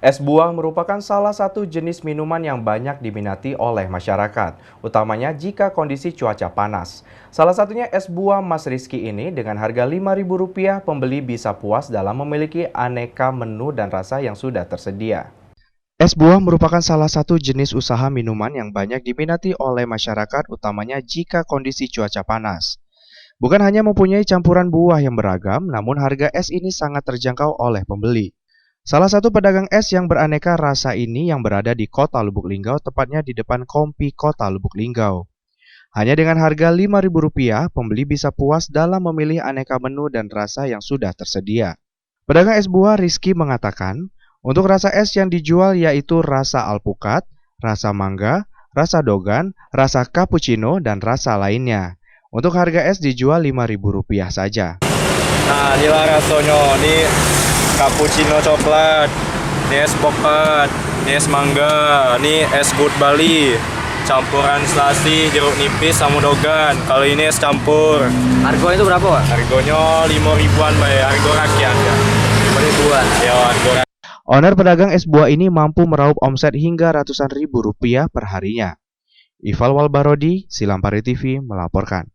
Es buah merupakan salah satu jenis minuman yang banyak diminati oleh masyarakat, utamanya jika kondisi cuaca panas. Salah satunya es buah Mas Rizky ini dengan harga Rp5.000, pembeli bisa puas dalam memiliki aneka menu dan rasa yang sudah tersedia. Es buah merupakan salah satu jenis usaha minuman yang banyak diminati oleh masyarakat, utamanya jika kondisi cuaca panas. Bukan hanya mempunyai campuran buah yang beragam, namun harga es ini sangat terjangkau oleh pembeli. Salah satu pedagang es yang beraneka rasa ini yang berada di Kota Lubuk Linggau, tepatnya di depan Kompi Kota Lubuk Linggau. Hanya dengan harga Rp5.000, pembeli bisa puas dalam memilih aneka menu dan rasa yang sudah tersedia. Pedagang es buah Rizky mengatakan, untuk rasa es yang dijual yaitu rasa alpukat, rasa mangga, rasa dogan, rasa cappuccino, dan rasa lainnya. Untuk harga es dijual Rp5.000 saja. Nah, inilah rasanya. Ini cappuccino coklat, ini es pokat, ini es mangga, ini es good Bali, campuran selasi, jeruk nipis, sama dogan. Kalau ini es campur. Harganya itu berapa, Pak? Harganya 5.000-an, Pak. Harga rakyat ya. 5.000-an. Ya, harga rakyat. Owner pedagang es buah ini mampu meraup omset hingga ratusan ribu rupiah per harinya. Ival Walbarodi, Silampari TV melaporkan.